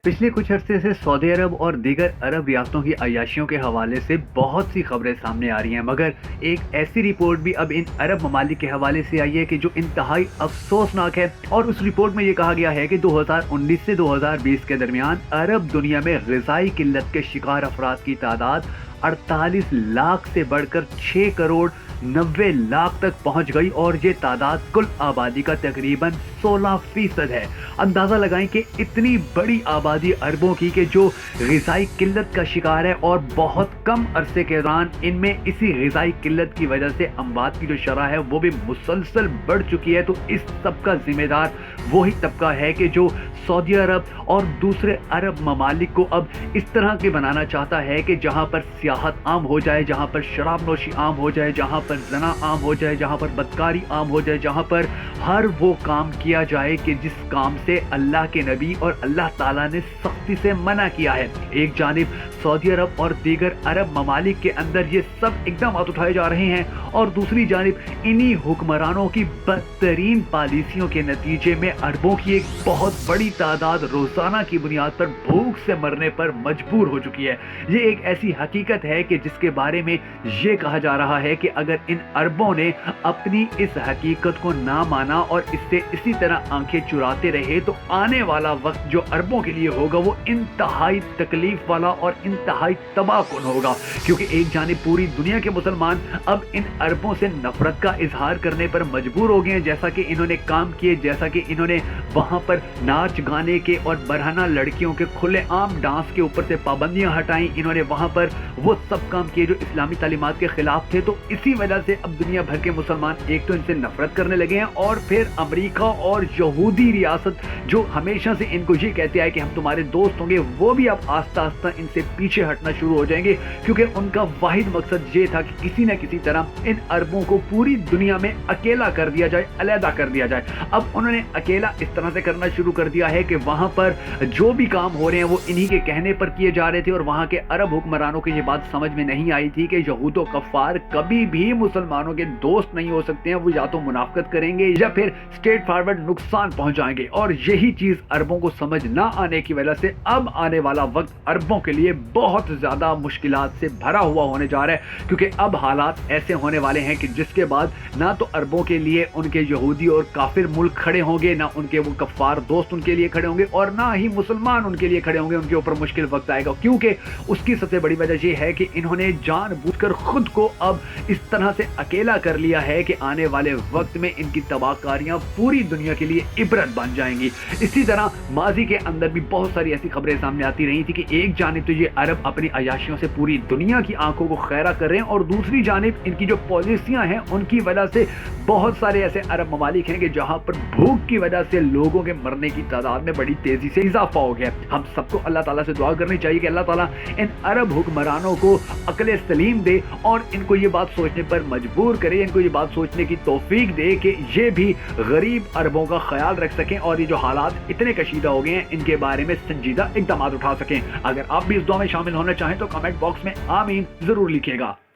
पिछले कुछ अरसे से सऊदी अरब और दीगर अरब रियासतों की अय्याशियों के हवाले से बहुत सी खबरें सामने आ रही हैं, मगर एक ऐसी रिपोर्ट भी अब इन अरब ममालिक के हवाले से आई है कि जो इंतहाई अफसोसनाक है। और उस रिपोर्ट में ये कहा गया है कि 2019 से 2020 के दरमियान अरब दुनिया में ग़िज़ाई किल्लत के शिकार अफराद की तादाद 48 लाख से बढ़कर 6 करोड़ 90 लाख तक पहुंच गई और ये तादाद कुल आबादी का तकरीबन 16% है। अंदाजा लगाएं कि इतनी बड़ी आबादी अरबों की कि जो ग़िज़ाई किल्लत का शिकार है और बहुत कम अरसे के दौरान इनमें इसी ग़िज़ाई किल्लत की वजह से अमवात की जो शरह है वो भी मुसलसल बढ़ चुकी है। तो इस सब का जिम्मेदार वही तबका है कि जो सऊदी अरब और दूसरे अरब ममालिक को अब इस तरह के बनाना चाहता है कि जहाँ पर सियाहत आम हो जाए, जहाँ पर शराब नोशी आम हो जाए, जहाँ पर जना आम हो जाए, जहाँ पर बदकारी आम हो जाए, जहाँ पर हर वो काम किया जाए कि जिस काम से अल्लाह के नबी और अल्लाह ताला ने सख्ती से मना किया है। एक जानिब सऊदी अरब और दीगर अरब ममालिक के अंदर ये सब इकदाम उठाए जा रहे हैं और दूसरी जानिब इन्हीं हुक्मरानों की बदतरीन पॉलिसियों के नतीजे में अरबों की एक बहुत बड़ी तादाद रोजाना की बुनियाद पर भूख से मरने पर मजबूर हो चुकी है। ये एक ऐसी हकीकत है कि जिसके बारे में ये कहा जा रहा है कि अगर इन अरबों ने अपनी इस हकीकत को ना माना और इससे इसी तरह आंखें चुराते रहे तो आने वाला वक्त जो अरबों के लिए होगा वो इंतहाई तकलीफ वाला और इंतहाई तबाहकुन होगा। क्योंकि एक जानिब पूरी दुनिया के मुसलमान अब इन अरबों से नफरत का इजहार करने पर मजबूर हो गए हैं, जैसा कि इन्होंने काम किए, जैसा कि इन्होंने वहां पर नाच गाने के और बरहना लड़कियों के खुलेआम डांस के ऊपर से पाबंदियां हटाई, इन्होंने वहां पर वो सब काम किए जो इस्लामी तालीमात के खिलाफ थे। तो इसी वजह से अब दुनिया भर के मुसलमान एक तो इनसे नफरत करने लगे हैं और फिर अमेरिका और यहूदी रियासत जो हमेशा से इनको ये कहते आए कि हम तुम्हारे दोस्त होंगे, वो भी अब आस्ता आस्ता इनसे पीछे हटना शुरू हो जाएंगे। क्योंकि उनका वाहिद मकसद ये था कि किसी न किसी तरह इन अरबों को पूरी दुनिया में अकेला कर दिया जाए, अलहदा कर दिया जाए। अब उन्होंने अकेला इस तरह से करना शुरू कर दिया है कि वहां पर जो भी काम हो रहे हैं वो इन्हीं के कहने पर किए जा रहे थे और वहां के अरब हुक्मरानों को ये बात समझ में नहीं आई थी कि यहूद और कफ्फार कभी भी मुसलमानों के दोस्त नहीं हो सकते हैं। वो या तो मुनाफिकत करेंगे या फिर स्ट्रेट फॉरवर्ड नुकसान पहुंचाएंगे और यही चीज अरबों को समझ ना आने की वजह से अब आने वाला वक्त अरबों के लिए बहुत ज्यादा मुश्किलात से भरा हुआ होने जा रहा है। क्योंकि अब हालात ऐसे होने वाले हैं कि जिसके बाद ना तो अरबों के लिए उनके यहूदी और काफिर मुल्क खड़े होंगे, ना उनके वो कफ्फार दोस्त उनके लिए खड़े होंगे और ना ही मुसलमान उनके लिए खड़े होंगे। उनके ऊपर मुश्किल वक्त आएगा क्योंकि उसकी सबसे बड़ी वजह यह है कि इन्होंने जानबूझकर खुद को अब इस तरह से अकेला कर लिया है कि आने वाले वक्त में इनकी तबाहकारियां पूरी दुनिया के लिए इबरत बन जाएंगी। इसी तरह माजी के अंदर भी बहुत सारी ऐसी खबरें सामने आती रही थी कि एक जानिब तो ये अरब अपनी अय्याशियों से पूरी दुनिया की आंखों को खैरा कर रहे हैं और दूसरी जानिब इनकी जो पॉलिसियां हैं उनकी वजह से बहुत सारे ऐसे अरब ममालिक हैं कि जहां पर भूख की वजह से लोगों के मरने की तादाद में बड़ी तेजी से इजाफा हो गया। हम सबको अल्लाह ताला से दुआ करनी चाहिए कि अल्लाह ताला इन अरब हुक्मरानों को अक्ल सलीम दे और इनको ये बात सोचने पर मजबूर करे, इनको ये बात सोचने की तौफीक दे कि ये भी गरीब अरबों का ख्याल रख सकें और ये जो हालात इतने कशीदा हो गए हैं इनके बारे में संजीदा इक़दाम उठा सकें। अगर आप भी इस दुआ में शामिल होना चाहें तो कमेंट बॉक्स में आमीन जरूर लिखिएगा।